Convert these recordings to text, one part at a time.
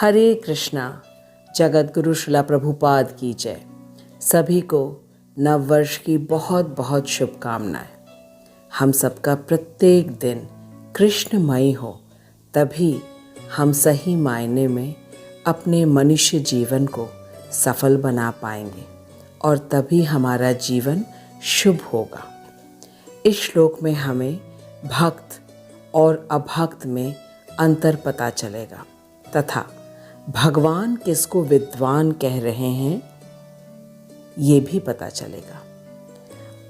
हरे कृष्णा। जगत गुरु श्रीला प्रभुपाद की जय। सभी को नव वर्ष की बहुत बहुत शुभकामनाएं। हम सबका प्रत्येक दिन कृष्णमयी हो, तभी हम सही मायने में अपने मनुष्य जीवन को सफल बना पाएंगे और तभी हमारा जीवन शुभ होगा। इस श्लोक में हमें भक्त और अभक्त में अंतर पता चलेगा तथा भगवान किसको विद्वान कह रहे हैं ये भी पता चलेगा।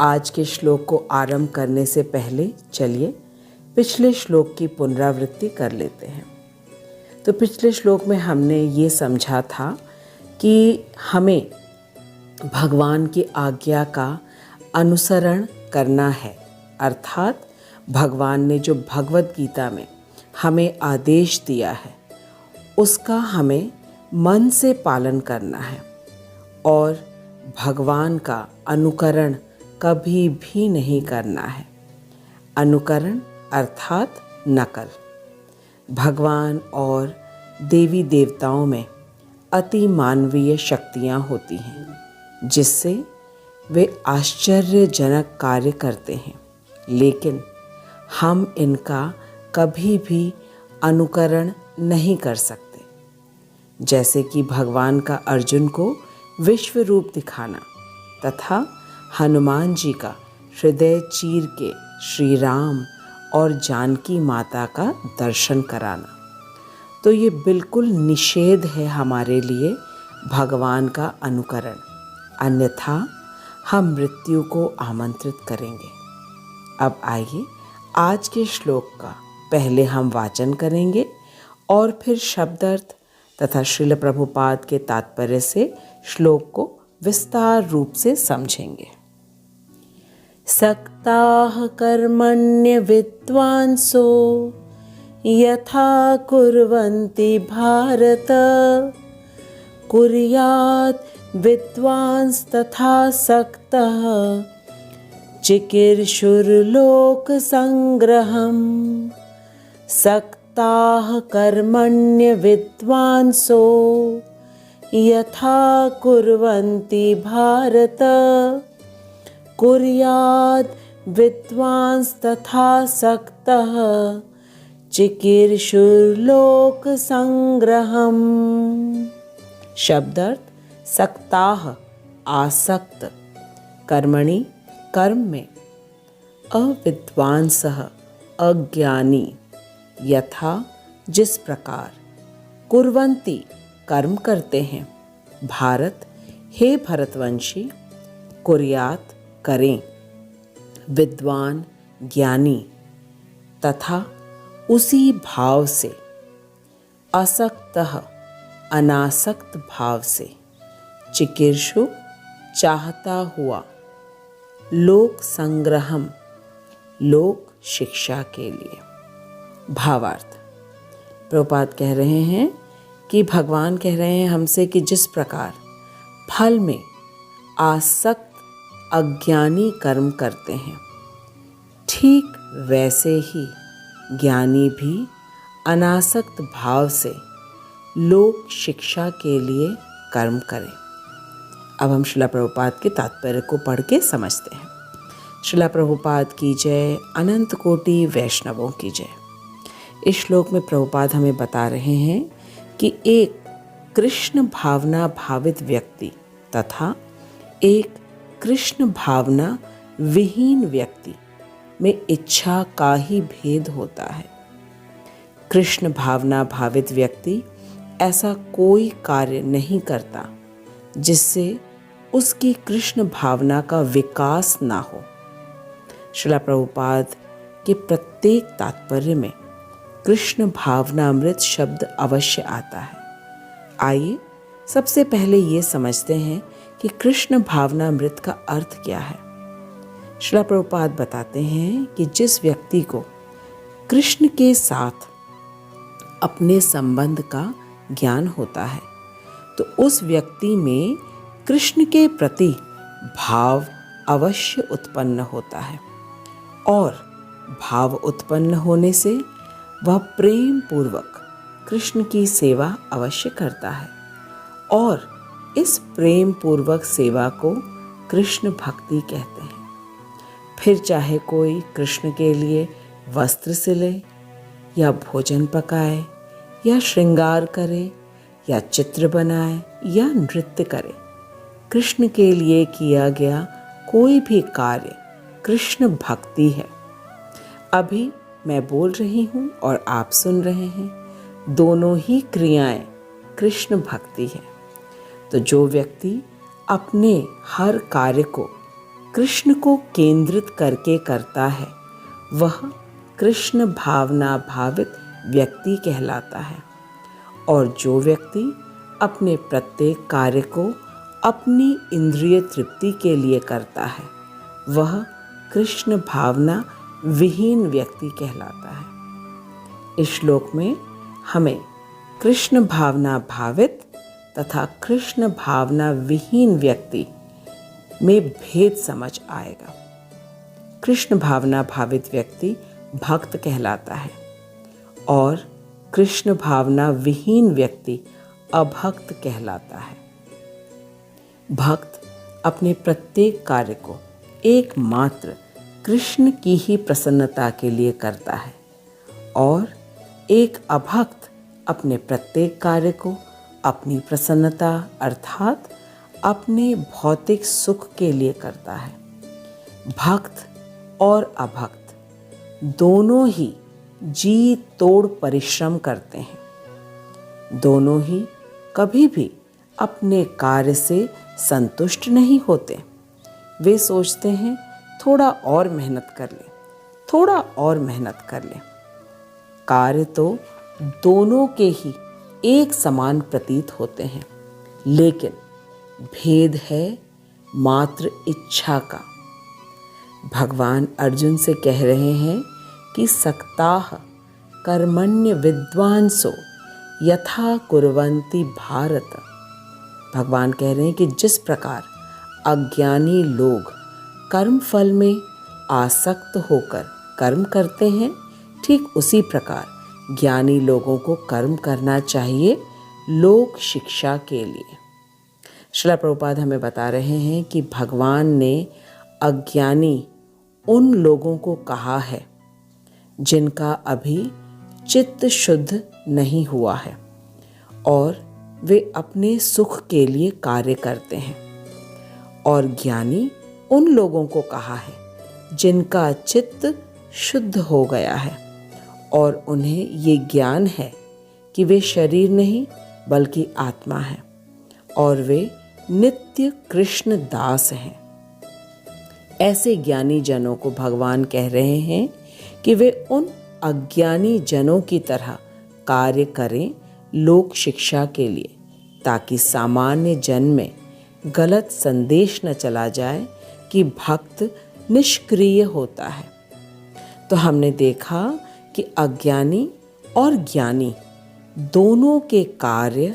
आज के श्लोक को आरंभ करने से पहले चलिए पिछले श्लोक की पुनरावृत्ति कर लेते हैं। तो पिछले श्लोक में हमने ये समझा था कि हमें भगवान की आज्ञा का अनुसरण करना है, अर्थात भगवान ने जो भगवत गीता में हमें आदेश दिया है उसका हमें मन से पालन करना है और भगवान का अनुकरण कभी भी नहीं करना है। अनुकरण अर्थात नकल। भगवान और देवी देवताओं में अति मानवीय शक्तियाँ होती हैं जिससे वे आश्चर्यजनक कार्य करते हैं, लेकिन हम इनका कभी भी अनुकरण नहीं कर सकते। जैसे कि भगवान का अर्जुन को विश्व रूप दिखाना तथा हनुमान जी का हृदय चीर के श्री राम और जानकी माता का दर्शन कराना, तो ये बिल्कुल निषेध है हमारे लिए भगवान का अनुकरण, अन्यथा हम मृत्यु को आमंत्रित करेंगे। अब आइए आज के श्लोक का पहले हम वाचन करेंगे और फिर शब्दार्थ तथा श्रील प्रभुपाद के तात्पर्य से श्लोक को विस्तार रूप से समझेंगे। सक्ताः कर्मण्य विद्वांसो यथा कुर्वन्ति भारत, कुर्यात् विद्वांस तथा सक्तः चिकीर्षुर्लोक संग्रहम्। सक्ताः कर्मण्य विद्वांसो यथा कुर्वन्ति भारत, कुर्यात् विद्वांस तथा सक्तः चिकीर्षुर्लोक संग्रहम्। शब्दार्थ: सक्ताः आसक्त, कर्मणि कर्म में, अविद्वांसः अज्ञानी, यथा जिस प्रकार, कुर्वन्ति कर्म करते हैं, भारत हे भरतवंशी, कुर्यात करें, विद्वान ज्ञानी, तथा उसी भाव से, असक्तः अनासक्त भाव से, चिकीर्षु चाहता हुआ, लोक संग्रहम लोक शिक्षा के लिए। भावार्थ: प्रभुपाद कह रहे हैं कि भगवान कह रहे हैं हमसे कि जिस प्रकार फल में आसक्त अज्ञानी कर्म करते हैं, ठीक वैसे ही ज्ञानी भी अनासक्त भाव से लोक शिक्षा के लिए कर्म करें। अब हम श्रीला प्रभुपाद के तात्पर्य को पढ़ के समझते हैं। श्रीला प्रभुपाद की जय, अनंत कोटि वैष्णवों की जय। इस श्लोक में प्रभुपाद हमें बता रहे हैं कि एक कृष्ण भावना भावित व्यक्ति तथा एक कृष्ण भावना विहीन व्यक्ति में इच्छा का ही भेद होता है। कृष्ण भावना भावित व्यक्ति ऐसा कोई कार्य नहीं करता जिससे उसकी कृष्ण भावना का विकास ना हो। श्रीला प्रभुपाद के प्रत्येक तात्पर्य में कृष्ण भावनामृत शब्द अवश्य आता है। आइए सबसे पहले ये समझते हैं कि कृष्ण भावनामृत का अर्थ क्या है। श्रीला प्रभुपाद बताते हैं कि जिस व्यक्ति को कृष्ण के साथ अपने संबंध का ज्ञान होता है तो उस व्यक्ति में कृष्ण के प्रति भाव अवश्य उत्पन्न होता है और भाव उत्पन्न होने से वह प्रेम पूर्वक कृष्ण की सेवा अवश्य करता है और इस प्रेम पूर्वक सेवा को कृष्ण भक्ति कहते हैं। फिर चाहे कोई कृष्ण के लिए वस्त्र सिले या भोजन पकाए या श्रृंगार करे या चित्र बनाए या नृत्य करे, कृष्ण के लिए किया गया कोई भी कार्य कृष्ण भक्ति है। अभी मैं बोल रही हूँ और आप सुन रहे हैं, दोनों ही क्रियाएं कृष्ण भक्ति है। तो जो व्यक्ति अपने हर कार्य को कृष्ण को केंद्रित करके करता है, वह कृष्ण भावना भावित व्यक्ति कहलाता है। और जो व्यक्ति अपने प्रत्येक कार्य को अपनी इंद्रिय तृप्ति के लिए करता है, वह कृष्ण भावना विहीन व्यक्ति कहलाता है। इस श्लोक में हमें कृष्ण भावना भावित तथा कृष्ण भावना विहीन व्यक्ति में भेद समझ आएगा। कृष्ण भावना भावित व्यक्ति भक्त कहलाता है और कृष्ण भावना विहीन व्यक्ति अभक्त कहलाता है। भक्त अपने प्रत्येक कार्य को एकमात्र कृष्ण की ही प्रसन्नता के लिए करता है और एक अभक्त अपने प्रत्येक कार्य को अपनी प्रसन्नता अर्थात अपने भौतिक सुख के लिए करता है। भक्त और अभक्त दोनों ही जी तोड़ परिश्रम करते हैं। दोनों ही कभी भी अपने कार्य से संतुष्ट नहीं होते। वे सोचते हैं थोड़ा और मेहनत कर लें, थोड़ा और मेहनत कर लें। कार्य तो दोनों के ही एक समान प्रतीत होते हैं, लेकिन भेद है मात्र इच्छा का। भगवान अर्जुन से कह रहे हैं कि सक्ताः कर्मण्य विद्वांसो यथा कुर्वन्ति भारत। भगवान कह रहे हैं कि जिस प्रकार अज्ञानी लोग कर्म फल में आसक्त होकर कर्म करते हैं, ठीक उसी प्रकार ज्ञानी लोगों को कर्म करना चाहिए लोक शिक्षा के लिए। श्रील प्रभुपाद हमें बता रहे हैं कि भगवान ने अज्ञानी उन लोगों को कहा है जिनका अभी चित्त शुद्ध नहीं हुआ है और वे अपने सुख के लिए कार्य करते हैं, और ज्ञानी उन लोगों को कहा है जिनका चित्त शुद्ध हो गया है और उन्हें ये ज्ञान है कि वे शरीर नहीं बल्कि आत्मा है और वे नित्य कृष्ण दास हैं। ऐसे ज्ञानी जनों को भगवान कह रहे हैं कि वे उन अज्ञानी जनों की तरह कार्य करें लोक शिक्षा के लिए, ताकि सामान्य जन में गलत संदेश न चला जाए कि भक्त निष्क्रिय होता है। तो हमने देखा कि अज्ञानी और ज्ञानी दोनों के कार्य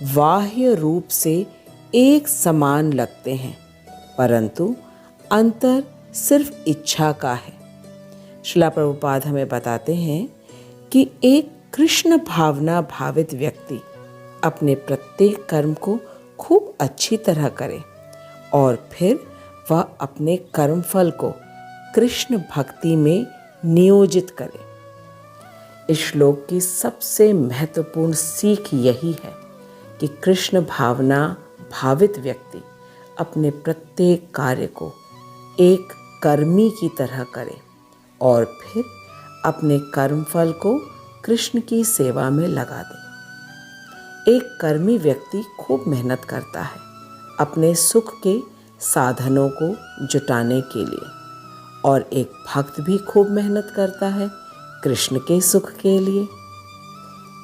बाह्य रूप से एक समान लगते हैं, परंतु अंतर सिर्फ इच्छा का है। श्रील प्रभुपाद हमें बताते हैं कि एक कृष्ण भावना भावित व्यक्ति अपने प्रत्येक कर्म को खूब अच्छी तरह करे और फिर वह अपने कर्मफल को कृष्ण भक्ति में नियोजित करे। इस श्लोक की सबसे महत्वपूर्ण सीख यही है कि कृष्ण भावना भावित व्यक्ति अपने प्रत्येक कार्य को एक कर्मी की तरह करे और फिर अपने कर्मफल को कृष्ण की सेवा में लगा दे। एक कर्मी व्यक्ति खूब मेहनत करता है अपने सुख के साधनों को जुटाने के लिए, और एक भक्त भी खूब मेहनत करता है कृष्ण के सुख के लिए।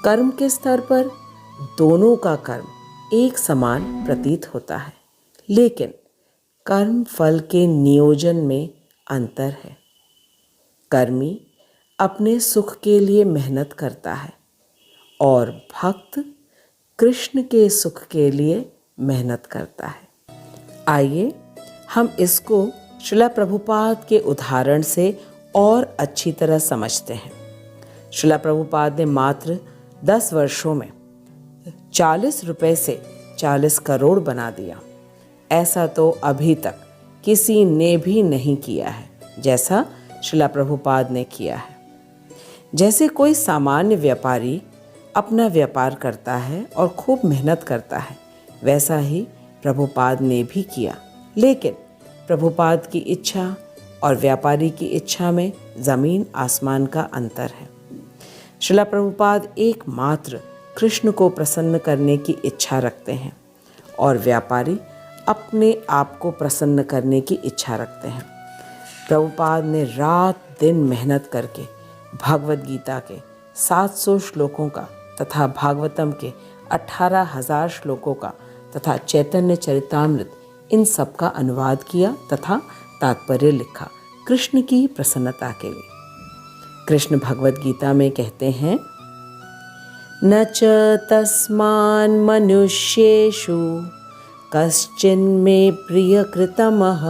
कर्म के स्तर पर दोनों का कर्म एक समान प्रतीत होता है, लेकिन कर्म फल के नियोजन में अंतर है। कर्मी अपने सुख के लिए मेहनत करता है और भक्त कृष्ण के सुख के लिए मेहनत करता है। आइए हम इसको श्रील प्रभुपाद के उदाहरण से और अच्छी तरह समझते हैं। श्रील प्रभुपाद ने मात्र 10 वर्षों में 40 रुपए से 40 करोड़ बना दिया। ऐसा तो अभी तक किसी ने भी नहीं किया है जैसा श्रीला प्रभुपाद ने किया है। जैसे कोई सामान्य व्यापारी अपना व्यापार करता है और खूब मेहनत करता है, वैसा ही प्रभुपाद ने भी किया। लेकिन प्रभुपाद की इच्छा और व्यापारी की इच्छा में ज़मीन आसमान का अंतर है। श्रीला प्रभुपाद एकमात्र कृष्ण को प्रसन्न करने की इच्छा रखते हैं और व्यापारी अपने आप को प्रसन्न करने की इच्छा रखते हैं। प्रभुपाद ने रात दिन मेहनत करके भगवद गीता के 700 श्लोकों का तथा भागवतम के 18,000 श्लोकों का तथा चैतन्य चरितामृत इन सब का अनुवाद किया तथा तात्पर्य लिखा कृष्ण की प्रसन्नता के लिए। कृष्ण भगवद गीता में कहते हैं, न च तस्मान् मनुष्येषु कश्चिन्मे प्रियकृतमः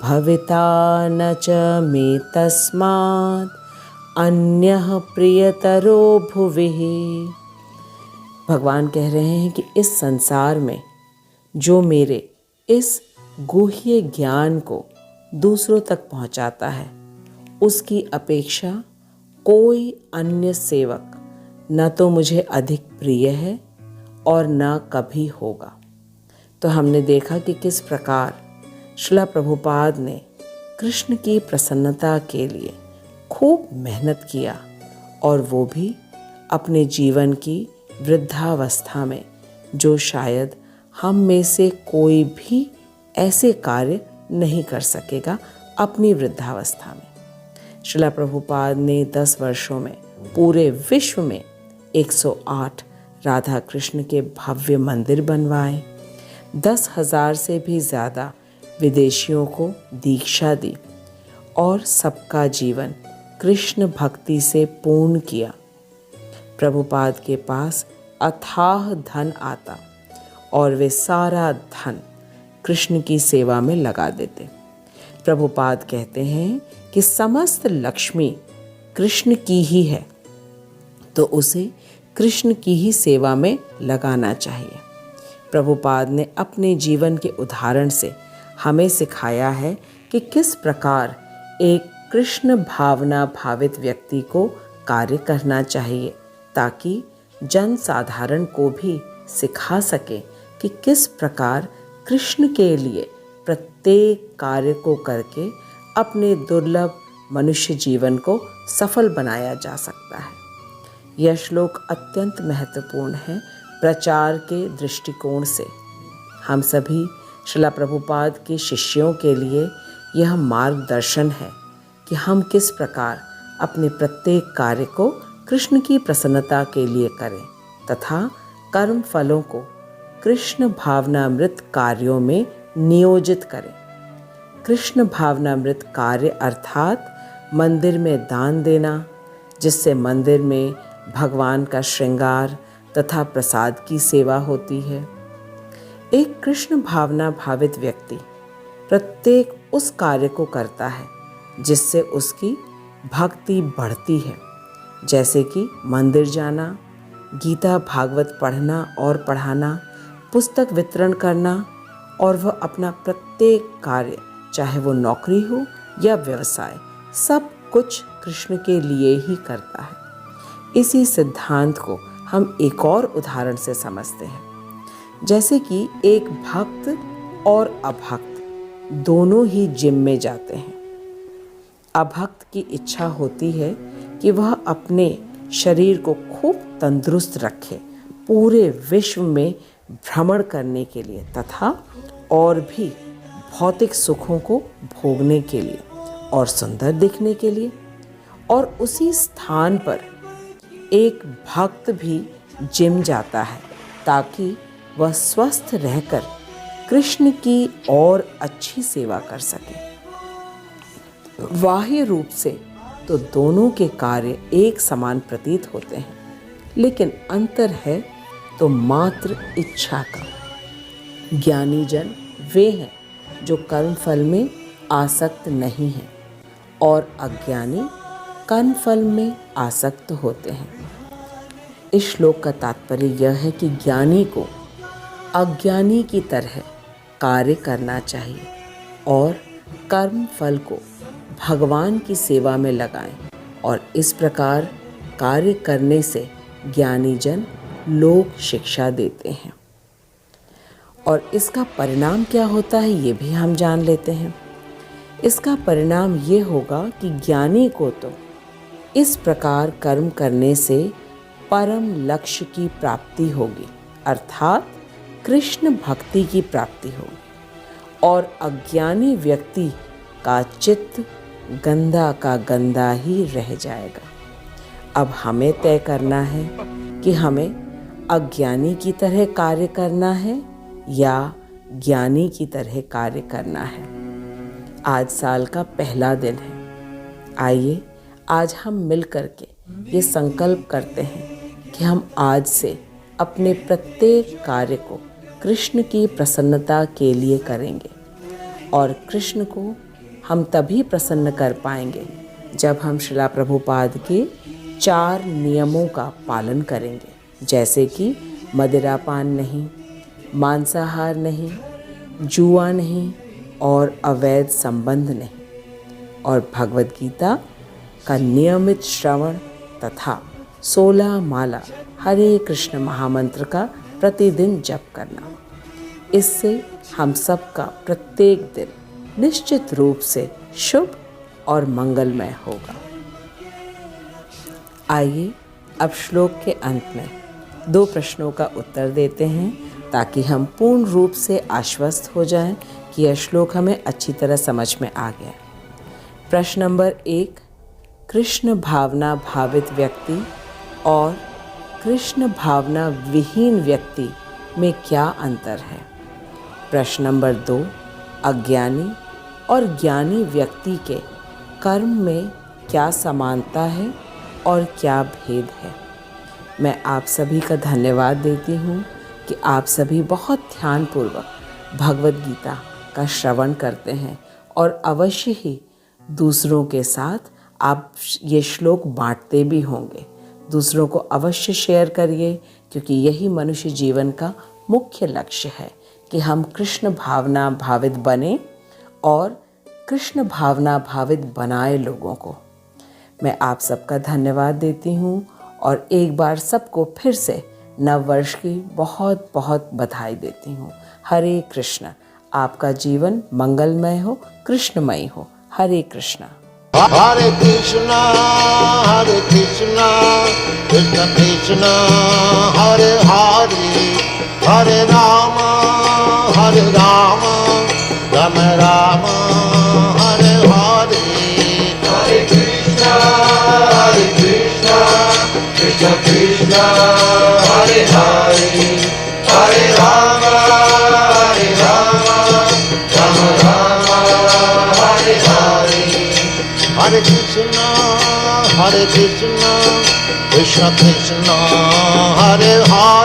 भविता न च मे तस्मात् अन्यः प्रियतरो भुविः। भगवान कह रहे हैं कि इस संसार में जो मेरे इस गुह्य ज्ञान को दूसरों तक पहुंचाता है, उसकी अपेक्षा कोई अन्य सेवक न तो मुझे अधिक प्रिय है और न कभी होगा। तो हमने देखा कि किस प्रकार श्रीला प्रभुपाद ने कृष्ण की प्रसन्नता के लिए खूब मेहनत किया और वो भी अपने जीवन की वृद्धावस्था में, जो शायद हम में से कोई भी ऐसे कार्य नहीं कर सकेगा अपनी वृद्धावस्था में। श्रीला प्रभुपाद ने 10 वर्षों में पूरे विश्व में 108 राधा कृष्ण के भव्य मंदिर बनवाए, 10,000 से भी ज़्यादा विदेशियों को दीक्षा दी और सबका जीवन कृष्ण भक्ति से पूर्ण किया। प्रभुपाद के पास अथाह धन आता और वे सारा धन कृष्ण की सेवा में लगा देते। प्रभुपाद कहते हैं कि समस्त लक्ष्मी कृष्ण की ही है, तो उसे कृष्ण की ही सेवा में लगाना चाहिए। प्रभुपाद ने अपने जीवन के उदाहरण से हमें सिखाया है कि किस प्रकार एक कृष्ण भावना भावित व्यक्ति को कार्य करना चाहिए, ताकि जन साधारण को भी सिखा सके कि किस प्रकार कृष्ण के लिए प्रत्येक कार्य को करके अपने दुर्लभ मनुष्य जीवन को सफल बनाया जा सकता है। यह श्लोक अत्यंत महत्वपूर्ण है प्रचार के दृष्टिकोण से। हम सभी श्रीला प्रभुपाद के शिष्यों के लिए यह मार्गदर्शन है कि हम किस प्रकार अपने प्रत्येक कार्य को कृष्ण की प्रसन्नता के लिए करें तथा कर्म फलों को कृष्ण भावनामृत कार्यों में नियोजित करें। कृष्ण भावनामृत कार्य अर्थात मंदिर में दान देना, जिससे मंदिर में भगवान का श्रृंगार तथा प्रसाद की सेवा होती है। एक कृष्ण भावना भावित व्यक्ति प्रत्येक उस कार्य को करता है जिससे उसकी भक्ति बढ़ती है, जैसे कि मंदिर जाना, गीता भागवत पढ़ना और पढ़ाना, पुस्तक वितरण करना, और वह अपना प्रत्येक कार्य, चाहे वो नौकरी हो या व्यवसाय, सब कुछ कृष्ण के लिए ही करता है। इसी सिद्धांत को हम एक और उदाहरण से समझते हैं, जैसे कि एक भक्त और अभक्त दोनों ही जिम में जाते हैं। अभक्त की इच्छा होती है कि वह अपने शरीर को खूब तंदुरुस्त रखे, पूरे विश्व में भ्रमण करने के लिए तथा और भी भौतिक सुखों को भोगने के लिए और सुंदर दिखने के लिए। और उसी स्थान पर एक भक्त भी जिम जाता है ताकि वह स्वस्थ रहकर कृष्ण की और अच्छी सेवा कर सके। बाह्य रूप से तो दोनों के कार्य एक समान प्रतीत होते हैं, लेकिन अंतर है तो मात्र इच्छा का। ज्ञानी जन वे हैं जो कर्मफल में आसक्त नहीं हैं और अज्ञानी कर्मफल में आसक्त होते हैं। इस श्लोक का तात्पर्य यह है कि ज्ञानी को अज्ञानी की तरह कार्य करना चाहिए और कर्म फल को भगवान की सेवा में लगाएं और इस प्रकार कार्य करने से ज्ञानी जन लोक शिक्षा देते हैं। और इसका परिणाम क्या होता है ये भी हम जान लेते हैं। इसका परिणाम ये होगा कि ज्ञानी को तो इस प्रकार कर्म करने से परम लक्ष्य की प्राप्ति होगी, अर्थात कृष्ण भक्ति की प्राप्ति होगी, और अज्ञानी व्यक्ति का चित्त गंदा का गंदा ही रह जाएगा। अब हमें तय करना है कि हमें अज्ञानी की तरह कार्य करना है या ज्ञानी की तरह कार्य करना है। आज साल का पहला दिन है। आइए आज हम मिल करके ये संकल्प करते हैं कि हम आज से अपने प्रत्येक कार्य को कृष्ण की प्रसन्नता के लिए करेंगे और कृष्ण को हम तभी प्रसन्न कर पाएंगे जब हम श्रीला प्रभुपाद के 4 नियमों का पालन करेंगे, जैसे कि मदिरापान नहीं, मांसाहार नहीं, जुआ नहीं और अवैध संबंध नहीं, और भगवद गीता का नियमित श्रवण तथा 16 माला हरे कृष्ण महामंत्र का प्रतिदिन जप करना। इससे हम सबका प्रत्येक दिन निश्चित रूप से शुभ और मंगलमय होगा। आइए अब श्लोक के अंत में 2 प्रश्नों का उत्तर देते हैं ताकि हम पूर्ण रूप से आश्वस्त हो जाएं कि यह श्लोक हमें अच्छी तरह समझ में आ गया। प्रश्न नंबर 1, कृष्ण भावना भावित व्यक्ति और कृष्ण भावना विहीन व्यक्ति में क्या अंतर है? प्रश्न नंबर 2, अज्ञानी और ज्ञानी व्यक्ति के कर्म में क्या समानता है और क्या भेद है? मैं आप सभी का धन्यवाद देती हूँ कि आप सभी बहुत ध्यानपूर्वक भगवद गीता का श्रवण करते हैं और अवश्य ही दूसरों के साथ आप ये श्लोक बांटते भी होंगे। दूसरों को अवश्य शेयर करिए, क्योंकि यही मनुष्य जीवन का मुख्य लक्ष्य है कि हम कृष्ण भावना भावित बने और कृष्ण भावना भावित बनाए लोगों को। मैं आप सबका धन्यवाद देती हूँ और एक बार सबको फिर से नव वर्ष की बहुत बहुत बधाई देती हूँ। हरे कृष्ण। आपका जीवन मंगलमय हो, कृष्णमय हो। हरे कृष्ण। हरे कृष्णा कृष्ण कृष्ण हरे हरे, हरे राम राम राम हरे हरे। हरे कृष्ण कृष्ण कृष्ण हरे हरे, हरे राम राम राम हरे हरे। हरे कृष्ण कृष्ण कृष्ण हरे हरे।